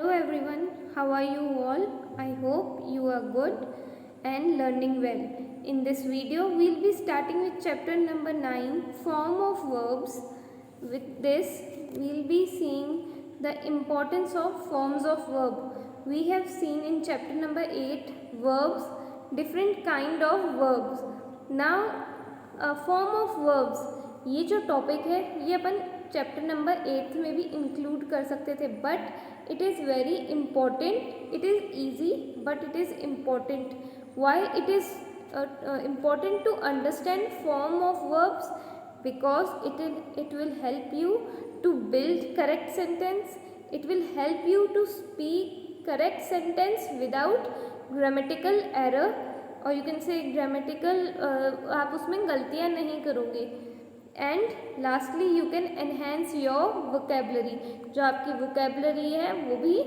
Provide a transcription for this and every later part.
Hello everyone, how are you all? I hope you are good and learning well. In this video, we'll be starting with chapter number 9, Form of Verbs. With this, we'll be seeing the importance of forms of verb. We have seen in chapter number 8, verbs, different kind of verbs. Now, form of verbs, ये जो topic है ये अपन chapter number 8 में भी include कर सकते थे, but it is very important. It is easy but it is important. Why it is important to understand form of verbs? Because it will help you to build correct sentence. It will help you to speak correct sentence without grammatical error, और you can से grammatical, आप उसमें गलतियाँ नहीं करोगे. And lastly you can enhance your vocabulary. जो आपकी vocabulary है वो भी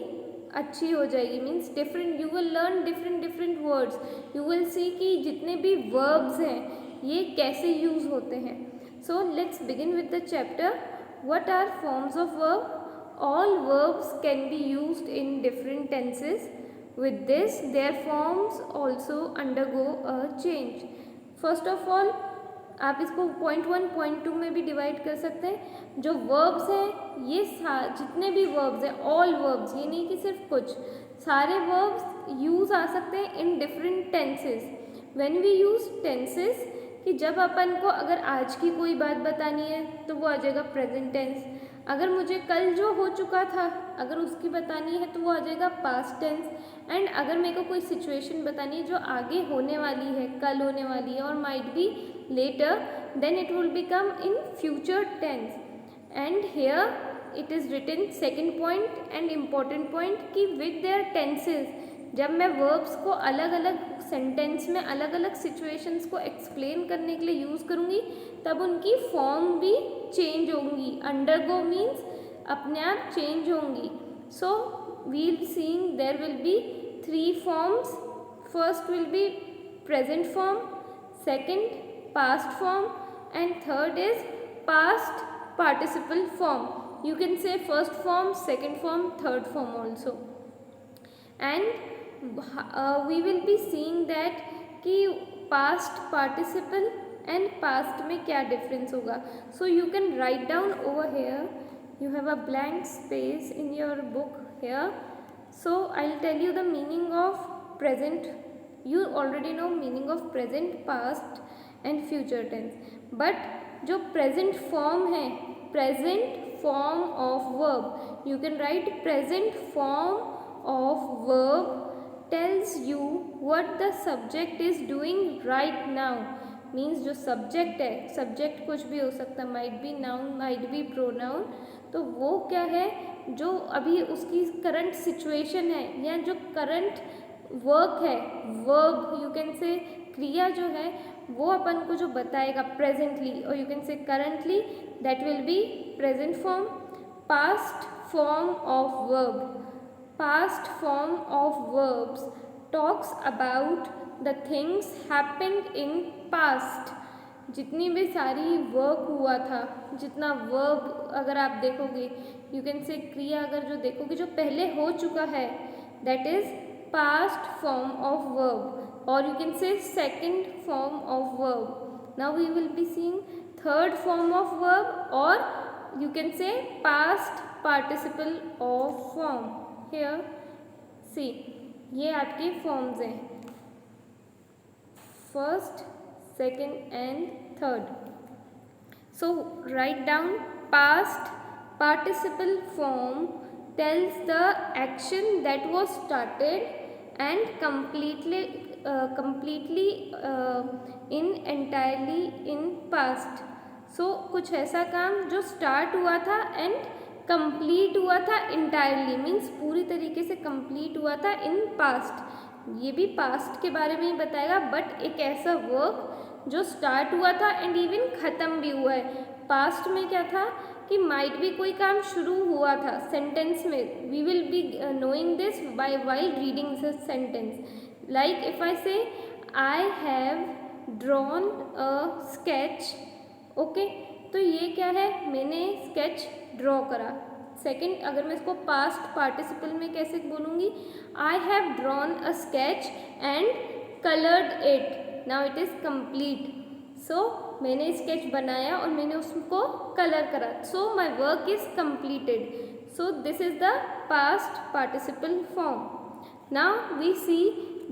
अच्छी हो जाएगी. Means different, you will learn different words. You will सी कि जितने भी वर्ब्स हैं ये कैसे यूज़ होते हैं. So let's begin with the chapter. What are forms of verb? All verbs can be used in different tenses. With this, their forms also undergo a change. First of all, आप इसको point 1 point 2 में भी divide कर सकते हैं. जो verbs हैं ये जितने भी वर्ब्स हैं, ऑल वर्ब्स, ये नहीं कि सिर्फ कुछ, सारे वर्ब्स यूज़ आ सकते हैं in different tenses. When we use tenses, कि जब अपन को अगर आज की कोई बात बतानी है तो वो आ जाएगा प्रेजेंट टेंस. अगर मुझे कल जो हो चुका था अगर उसकी बतानी है तो वो आ जाएगा पास्ट टेंस. एंड अगर मेरे को कोई सिचुएशन बतानी है जो आगे होने वाली है, कल होने वाली है और might be later, then it will become in future tense. And here it is written second point and important point कि विद देयर टेंसेज, जब मैं वर्ब्स को अलग अलग सेंटेंस में अलग अलग सिचुएशंस को एक्सप्लेन करने के लिए यूज़ करूँगी तब उनकी फॉर्म भी चेंज होंगी. अंडरगो मीन्स अपने आप चेंज होंगी. सो we'll seeing there will be 3 forms. First will be present form, second past form, and third is past participle form. You can say first form, second form, third form also. And we will be seeing that कि past participle and past में क्या difference होगा. So you can write down over here. You have a blank space in your book here. So I'll tell you the meaning of present. You already know meaning of present, past and future tense. But जो present form है, present form of verb, you can write present form of verb tells you what the subject is doing right now. Means जो subject है, subject कुछ भी हो सकता है, might be noun, might be pronoun, तो वो क्या है जो अभी उसकी करंट सिचुएशन है या जो करंट वर्क है, वर्ब यू कैन से, क्रिया जो है वो अपन को जो बताएगा प्रेजेंटली, और यू कैन से currently, that will be present form. Past form of verb, past form of verbs talks about the things happened in past. जितनी भी सारी वर्क हुआ था, जितना वर्ब अगर आप देखोगे, यू कैन से क्रिया अगर जो देखोगे जो पहले हो चुका है, that is past form of verb, और you can say second form of verb. Now we will be seeing third form of verb, और you can say past participle of form. Here see, ये आपके forms हैं, first, second and third. So write down past participle form tells the action that was started and completely in entirely in past. So कुछ ऐसा काम जो start हुआ था and complete हुआ था इंटायरली, मीन्स पूरी तरीके से कंप्लीट हुआ था इन पास्ट. ये भी पास्ट के बारे में ही बताएगा, बट एक ऐसा वर्क जो स्टार्ट हुआ था एंड इवन ख़त्म भी हुआ है. पास्ट में क्या था कि माइट भी कोई काम शुरू हुआ था सेंटेंस में. We will be knowing this by while reading this sentence. Like if I say I have drawn a sketch, okay, तो ये क्या है, मैंने स्केच ड्रॉ करा. सेकेंड, अगर मैं इसको पास्ट पार्टिसिपल में कैसे बोलूँगी, I have drawn a sketch and coloured it, now it is complete. So मैंने स्केच बनाया और मैंने उसको कलर करा, so my work is completed. So this is the past participle form. Now we see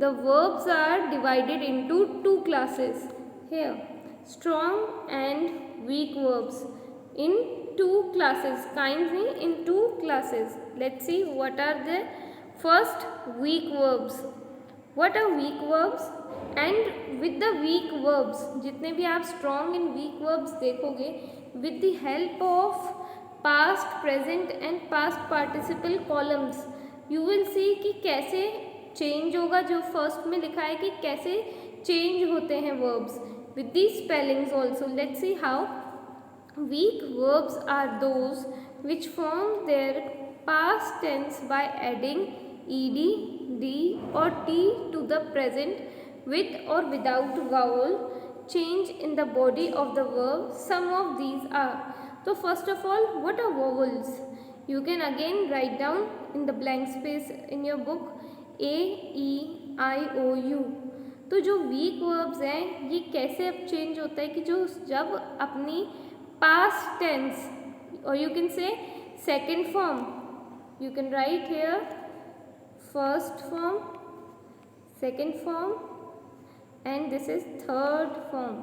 the verbs are divided into two classes here, strong and weak verbs in two classes, kinds in two classes. Let's see what are the first weak verbs. What are weak verbs? And with the weak verbs, जितने भी आप strong and weak verbs देखोगे, with the help of past, present and past participle columns, you will see कि कैसे change होगा। जो first में लिखा है कि कैसे चेंज होते हैं verbs with the spellings also. Let's see how. Weak verbs are those which form their past tense by adding ed, d or t to the present with or without vowel change in the body of the verb. Some of these are, so first of all, what are vowels? You can again write down in the blank space in your book A, E, I, O, U। तो जो week verbs हैं ये कैसे अब change होता है कि जो जब अपनी पास्ट टेंस और you can say second form, you can write here first form, second form and this is third form.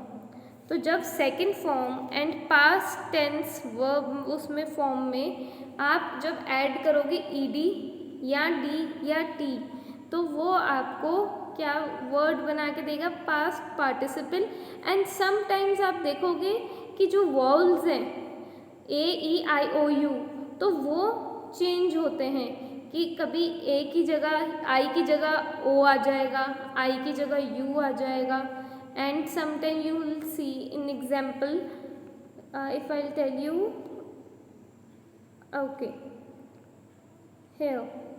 तो जब second form and past tense verb उसमें फॉर्म में आप जब ऐड करोगे ed या d या t, तो वो आपको क्या वर्ड बना के देगा, पास्ट पार्टिसिपल। एंड समटाइम्स आप देखोगे कि जो वॉल्स हैं ए, ई, आई, ओ, यू, तो वो चेंज होते हैं कि कभी ए की जगह, आई की जगह ओ आ जाएगा, आई की जगह यू आ जाएगा। And sometime you will see in example, if I tell you, okay here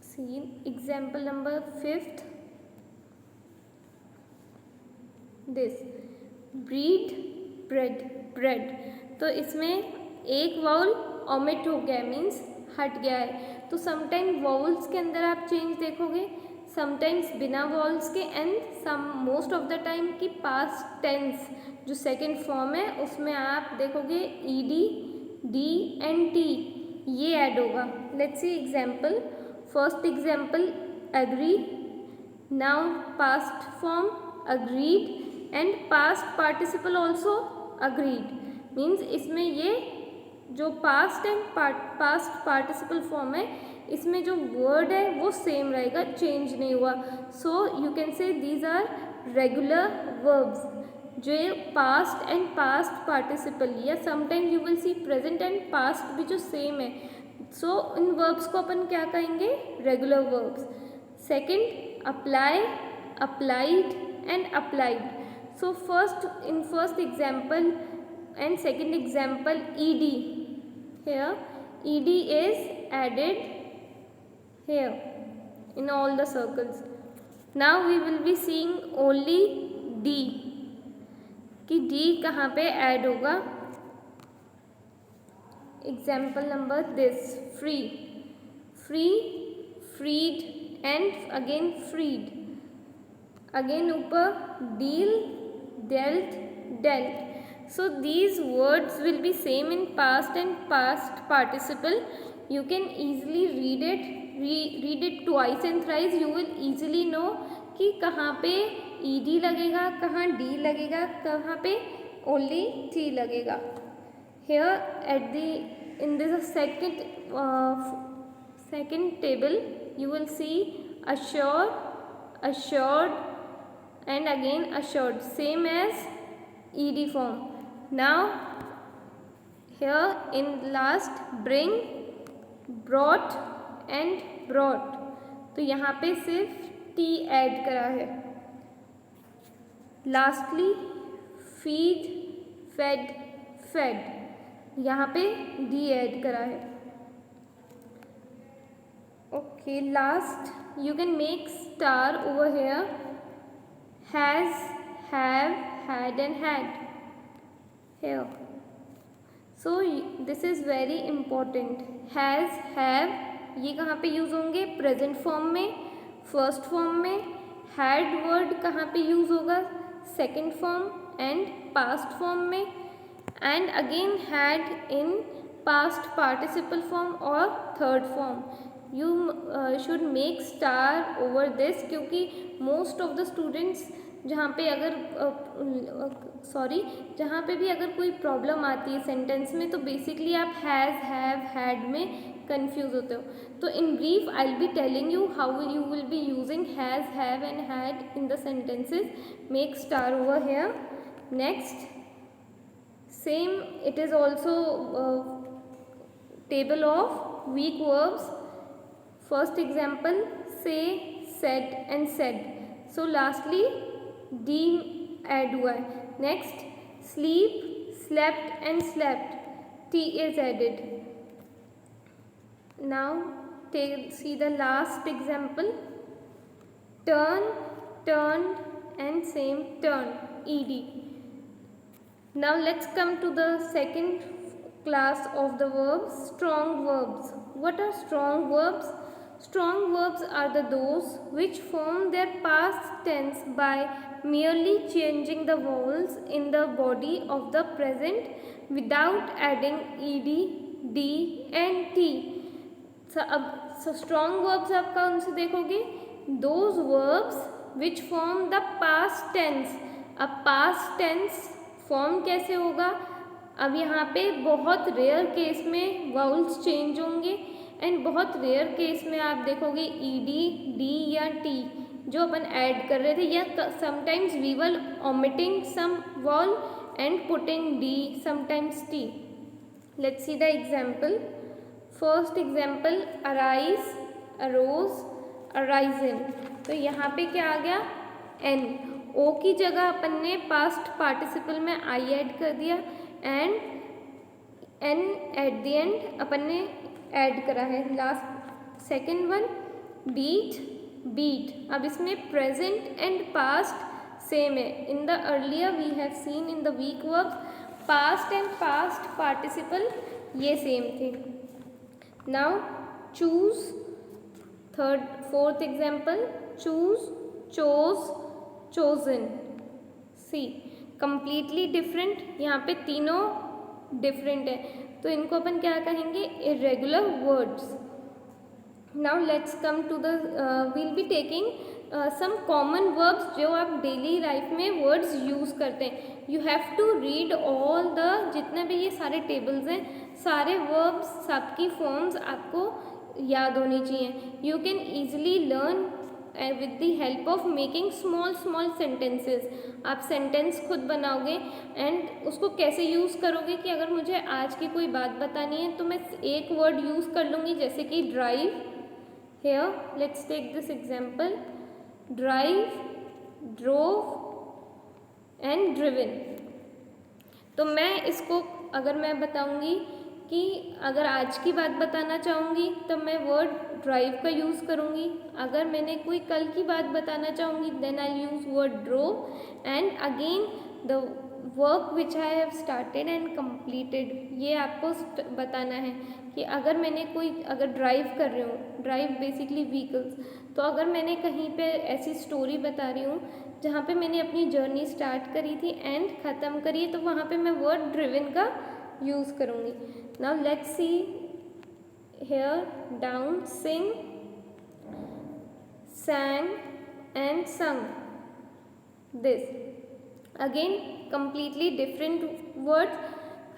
see example number 5th, this breed, bread, bread। तो इसमें एक वाउल ओमिट हो गया, मीन्स हट गया है। तो समटाइम वाउल्स के अंदर आप चेंज देखोगे, समटाइम्स बिना वाउल्स के, and some most of the time की पास्ट टेंस जो सेकेंड फॉर्म है उसमें आप देखोगे ed, d एंड t ये ऐड होगा। Let's see example. First example, agree, now past form agreed and past participle also agreed, means इसमें ये जो past and past participle form है इसमें जो word है वो सेम रहेगा, चेंज नहीं हुआ। So you can say these are regular verbs जो past एंड past participle, या sometimes you will see present and past भी जो सेम है। सो इन वर्ब्स को अपन क्या कहेंगे, regular verbs. Second, apply, applied and applied. So in first example and second example ed, here ed is added here in all the circles. Now we will be seeing only d, कि d कहाँ पे add होगा। Example number this, free, free, freed and again freed, again ऊपर deal, dealt, dealt। So these words will be same in past and past participle. You can easily read it twice and thrice, you will easily know कि कहाँ पे ed लगेगा, कहाँ d लगेगा, कहाँ पे only t लगेगा। Here at the in this second table you will see assured, assured and again assured, same as ed form। Now here in last bring, brought and brought, तो यहाँ पे सिर्फ t ऐड करा है। Lastly feed, fed, fed, यहाँ पे d add करा है। Okay, last you can make star over here, has, have, had and had here. So this is very important. Has, have ये कहाँ पे यूज़ होंगे? प्रेजेंट फॉर्म में, फर्स्ट फॉर्म में। हैड वर्ड कहाँ पे यूज़ होगा? Second form and past form में। And again had in past participle form और third form. You should make star over this, क्योंकि मोस्ट ऑफ द स्टूडेंट्स जहाँ पे अगर जहाँ पे भी अगर कोई प्रॉब्लम आती है सेंटेंस में, तो बेसिकली आप हैज़, हैव, हैड में कंफ्यूज होते हो। तो in brief I will be telling you how you will be using has, have and had in the sentences. Make star over hair. Next, same, it is also table of weak verbs. First example, say, said and said. So lastly d add हुआ है. Next, sleep, slept and slept, t is added. Now see the last example, turn, turned and same, turn, ed. Now let's come to the second class of the verbs, strong verbs. What are strong verbs? Strong verbs are those which form their past tense by merely changing the vowels in the body of the present without adding ed, d and t. So strong verbs आप कौन से देखोगे? Those verbs which form the past tense. अब past tense form कैसे होगा? अब यहाँ पे बहुत रेयर केस में वाउल्स चेंज होंगे एंड बहुत रेयर केस में आप देखोगे ईडी, डी या टी जो अपन ऐड कर रहे थे, या sometimes we were omitting some vowel and putting D, sometimes T. Let's see the example. First example, arise, arose, arisen. तो यहाँ पे क्या आ गया? एन. ओ की जगह अपन ने पास्ट पार्टिसिपल में आई ऐड कर दिया and n at the end अपन ने ऐड करा है. Last second one, beat, beat. अब इसमें प्रेजेंट एंड पास्ट सेम है. In the earlier we have seen in the weak verbs past and past participle ये सेम थे. Now choose, fourth example, choose, chose, chosen. See completely different. यहाँ पे तीनों different है, तो इनको अपन क्या कहेंगे? irregular words. Now let's come to the we'll be taking some common verbs जो आप daily life में words use करते हैं. You have to read all the जितने भी ये सारे tables हैं, सारे verbs सबकी forms आपको याद होनी चाहिए. You can easily learn with the help of making small small sentences. आप सेंटेंस खुद बनाओगे एंड उसको कैसे यूज़ करोगे कि अगर मुझे आज की कोई बात बतानी है तो मैं एक वर्ड यूज़ कर लूँगी, जैसे कि drive. Here let's take this example, drive, drove and driven. तो मैं इसको अगर मैं बताऊँगी कि अगर आज की बात बताना चाहूँगी तब मैं वर्ड ड्राइव का यूज़ करूँगी. अगर मैंने कोई कल की बात बताना चाहूँगी then I use word drove. And again the work which I have started and completed, ये आपको बताना है कि अगर मैंने कोई अगर ड्राइव कर रही हूँ, ड्राइव बेसिकली व्हीकल्स, तो अगर मैंने कहीं पे ऐसी स्टोरी बता रही हूँ जहाँ पे मैंने अपनी जर्नी स्टार्ट करी थी एंड ख़त्म करी है, तो वहाँ पे मैं वर्ड ड्रिवन का यूज़ करूँगी. Now let's C here, down, sing, sang and sung. This again completely different words.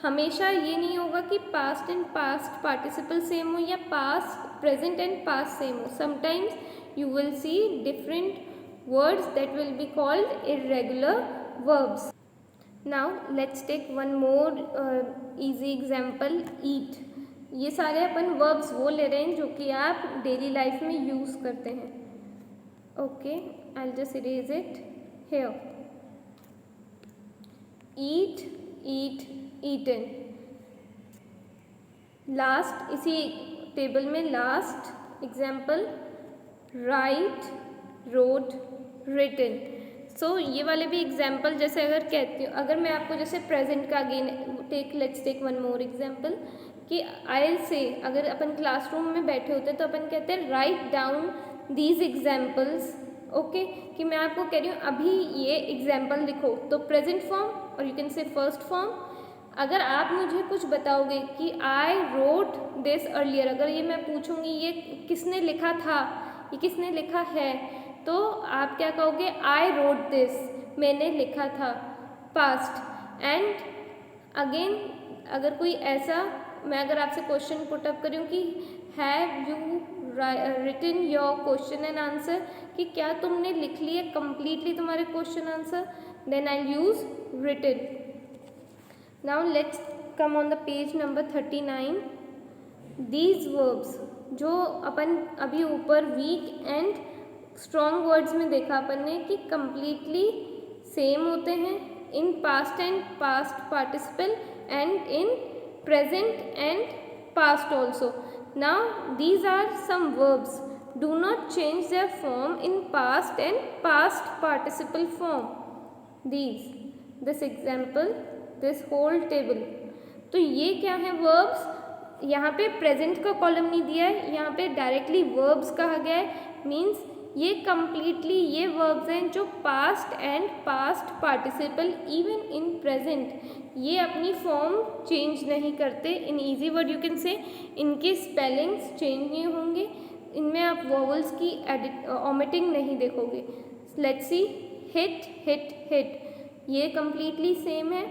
हमेशा ये नहीं होगा कि past and past participle same हो या past, present and past same हो. Sometimes you will see different words that will be called irregular verbs. Now let's take one more easy example, eat. ये सारे अपन वर्ब्स वो ले रहे हैं जो कि आप डेली लाइफ में यूज़ करते हैं. Okay, I just erase it here. Eat, eat, eaten. Last इसी टेबल में last example, right, wrote, written. ये वाले भी एग्जाम्पल जैसे अगर कहती हूँ, अगर मैं आपको जैसे प्रेजेंट का again let's take one more example कि आई से अगर अपन क्लासरूम में बैठे होते हैं तो अपन कहते हैं write down these examples. Okay, कि मैं आपको कह रही हूँ अभी ये एग्जाम्पल लिखो, तो प्रेजेंट फॉर्म और you can say first form. अगर आप मुझे कुछ बताओगे कि आई रोट दिस अर्लियर, अगर ये मैं पूछूंगी ये किसने लिखा था, ये किसने लिखा है, तो आप क्या कहोगे, आई रोट दिस, मैंने लिखा था, पास्ट। एंड अगेन अगर कोई ऐसा, मैं अगर आपसे क्वेश्चन पुट अप करूँ कि have you written your question and answer, कि क्या तुमने लिख लिए कम्प्लीटली तुम्हारे question answer, then I use written. Now let's come on the page number 39। These verbs जो अपन अभी ऊपर वीक एंड स्ट्रॉन्ग वर्ड्स में देखा अपन ने कि कम्प्लीटली सेम होते हैं in past and past participle and in present and past also. Now these are some verbs, do not change their form in past and past participle form. This example, this whole table. तो ये क्या है verbs, यहाँ पे present का column नहीं दिया है, यहाँ पे डायरेक्टली वर्ब्स कहा गया है। मीन्स ये कम्प्लीटली ये वर्ब्स हैं जो past and past participle even in present ये अपनी फॉर्म चेंज नहीं करते। In easy word you can से इनके स्पेलिंग्स चेंज नहीं होंगे, इनमें आप वॉवल्स की ओमिटिंग नहीं देखोगे। Let's see, hit hit hit, ये कम्प्लीटली सेम है।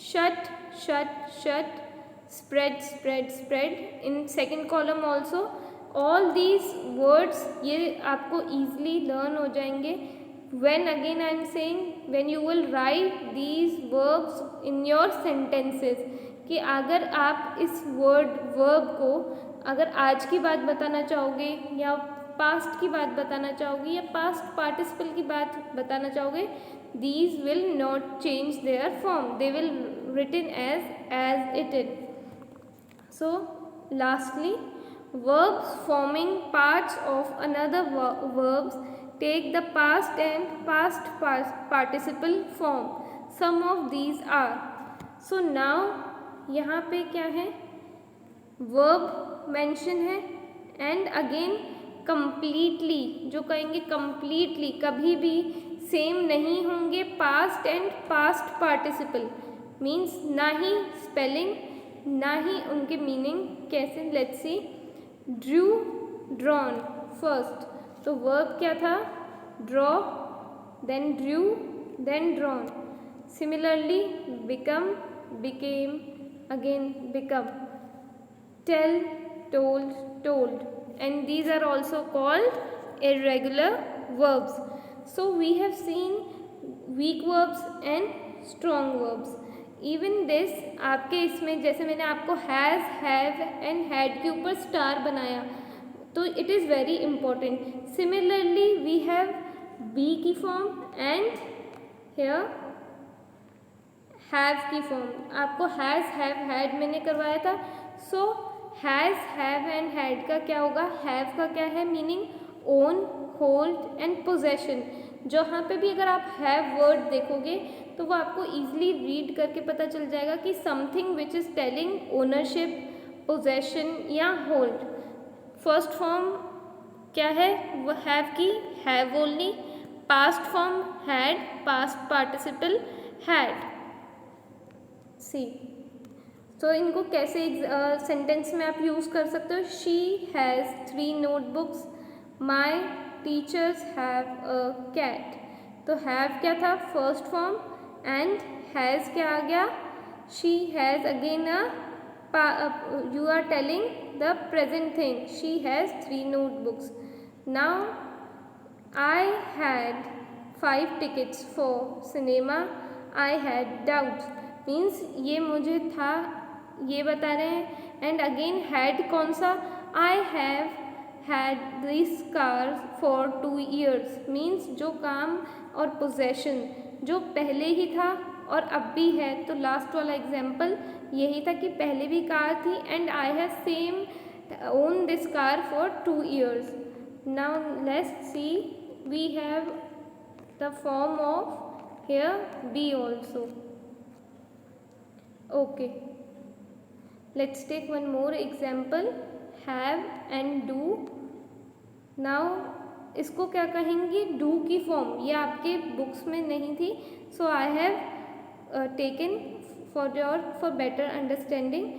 Shut shut shut, spread spread spread, in second column also all these words ये आपको easily learn हो जाएंगे। when again I am saying when you will write these verbs in your sentences, कि अगर आप इस verb को अगर आज की बात बताना चाहोगे या पास्ट की बात बताना चाहोगे या पास्ट पार्टिसिपल की बात बताना चाहोगे, these will not change their form, they will written as it is. So lastly, verbs forming parts of another verbs take the past and past participle form. Some of these are, so now यहाँ पे क्या है, verb mention है and again completely, जो कहेंगे completely कभी भी same नहीं होंगे past and past participle. Means ना ही स्पेलिंग ना ही उनके मीनिंग कैसे। Let's see, drew drawn first, तो वर्ब क्या था, draw, then drew, then drawn. Similarly become, became, again become, tell, told, told, and these are also called irregular verbs. So we have seen weak verbs and strong verbs. Even this आपके इसमें जैसे मैंने आपको has, have and had के ऊपर star बनाया, तो it is very important. Similarly we have be की फॉर्म एंड हेयर हैव की फॉर्म। आपको हैज़, हैव, हैड मैंने करवाया था। So has, have and had का क्या होगा, हैव का क्या है meaning, own, hold and possession. जहाँ पे भी अगर आप हैव वर्ड देखोगे तो वो आपको ईजिली रीड करके पता चल जाएगा कि something which is telling ownership, possession या होल्ड। फर्स्ट फॉर्म क्या है, वो हैव की, have only. Past form had, past participle had. See, तो इनको कैसे सेंटेंस में आप यूज़ कर सकते हो। She has 3 notebooks, my teachers have a cat. तो हैव क्या था, फर्स्ट फॉर्म, एंड हैज़ क्या आ गया, she has again you are telling the present thing, she has 3 notebooks. Now I had 5 tickets for cinema, I had doubts, means ये मुझे था, ये बता रहे हैं। एंड अगेन हैड कौन सा, I have had this car for 2 years, means जो काम और पोजेशन जो पहले ही था और अब भी है। तो लास्ट वाला एग्जाम्पल यही था कि पहले भी कार थी and I have same own this car for 2 years. Now let's see, we have the form of here be also. Okay, let's take one more example, have and do. Now इसको क्या कहेंगे, do की form, ये आपके books में नहीं थी, so I have taken for better understanding.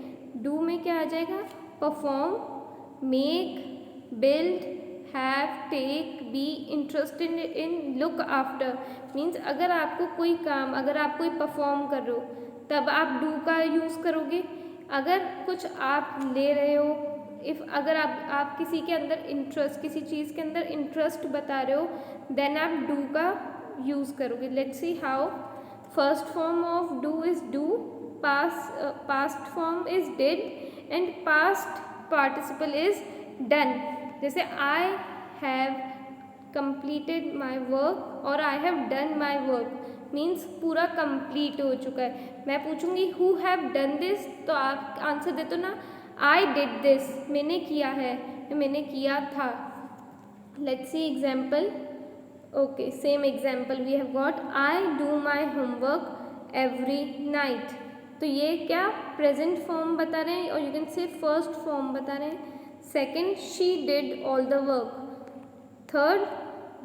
Do में क्या आ जाएगा, perform, make, build, have, take, be, interested in, look after. Means अगर आपको कोई काम, अगर आप कोई परफॉर्म कर रहे हो तब आप डू का यूज़ करोगे. अगर कुछ आप ले रहे हो, अगर आप किसी के अंदर इंटरेस्ट, किसी चीज़ के अंदर इंटरेस्ट बता रहे हो, देन आप डू का यूज़ करोगे. Let's see how. First form of do is do, past form is did and past participle is done. जैसे I have completed my work और I have done my work, means पूरा complete हो चुका है. मैं पूछूंगी who have done this, तो आप आंसर दे दो ना, आई डिड दिस, मैंने किया है, मैंने किया था. Let's see example. Okay, same example we have got, I do my homework every night. तो ये क्या प्रेजेंट फॉर्म बता रहे हैं, और you can say first form बता रहे हैं. Second, she did all the work. Third,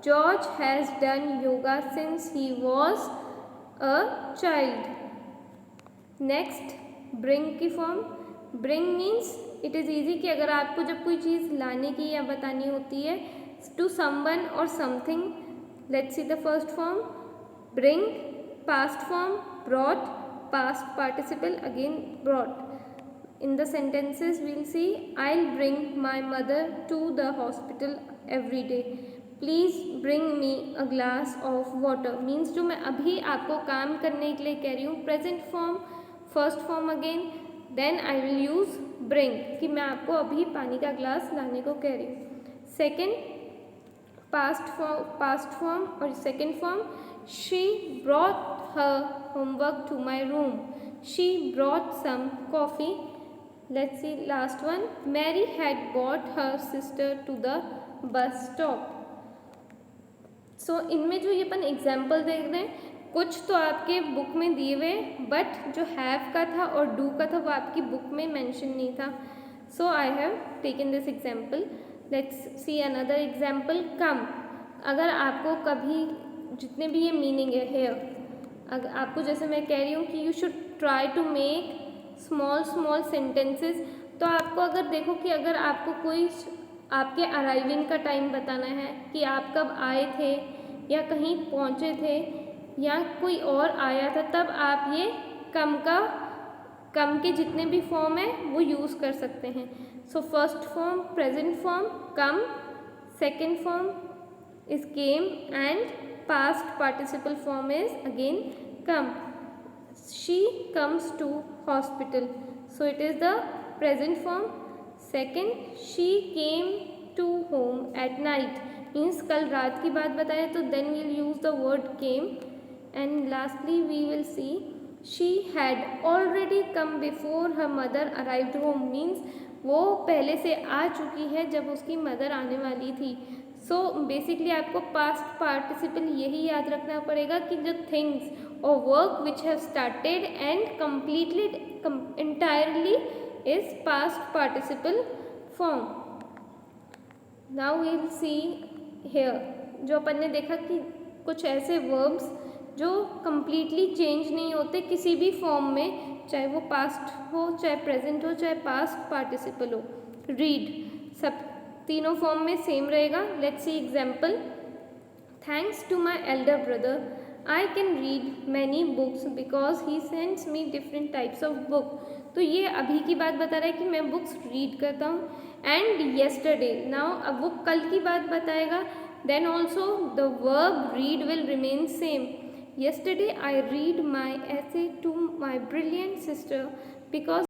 George has done yoga since he was a child. Next, bring की form. Bring means it is easy कि अगर आपको जब कोई चीज़ लाने की या बतानी होती है टू समवन और something. Let's see the first form, bring. Past form, brought. Past participle again brought. In the sentences we'll see, I'll bring my mother to the hospital every day. Please bring me a glass of water. Means जो मैं अभी आपको काम करने के लिए कह रही हूँ, present form, first form again, then I will use bring, कि मैं आपको अभी पानी का ग्लास लाने को कह रही हूँ. सेकेंड, पास्ट फॉर्म और second form, she brought her homework to my room. She brought some coffee. Let's see last one. Mary had brought her sister to the bus stop. So इनमें जो ये अपन example देख रहे हैं, कुछ तो आपके बुक में दिए हुए, बट जो हैव का था और डू का था वो आपकी बुक में मेंशन नहीं था. So I have taken this example. Let's see another example, come. अगर आपको कभी जितने भी ये मीनिंग है हेयर, अगर आपको जैसे मैं कह रही हूँ कि you should try to make small sentences, तो आपको अगर देखो कि अगर आपको कोई आपके अराइविंग का टाइम बताना है कि आप कब आए थे या कहीं पहुँचे थे या कोई और आया था, तब आप ये कम के जितने भी फॉर्म है वो यूज़ कर सकते हैं. So first form present form come, second form is came and past participle form is again come. She comes to hospital, so it is the present form. Second, she came to home at night, means कल रात की बात बताए तो then we'll use the word came. And lastly we will see, she had already come before her mother arrived home, means वो पहले से आ चुकी है जब उसकी मदर आने वाली थी. सो बेसिकली आपको पास्ट पार्टिसिपल यही याद रखना पड़ेगा कि जो things or work which have started and completed entirely is past participle form. Now we'll see here, जो अपन ने देखा कि कुछ ऐसे verbs जो completely change नहीं होते किसी भी form में, चाहे वो past हो, चाहे present हो, चाहे past participle हो. read, सब तीनों form में same रहेगा. Let's see example. Thanks to my elder brother, I can read many books because he sends me different types of book. तो ये अभी की बात बता रहा है कि मैं बुक्स रीड करता हूँ. एंड येस्टरडे, नाउ अब वो कल की बात बताएगा, then also the verb read will remain same. Yesterday I read my essay to my brilliant sister because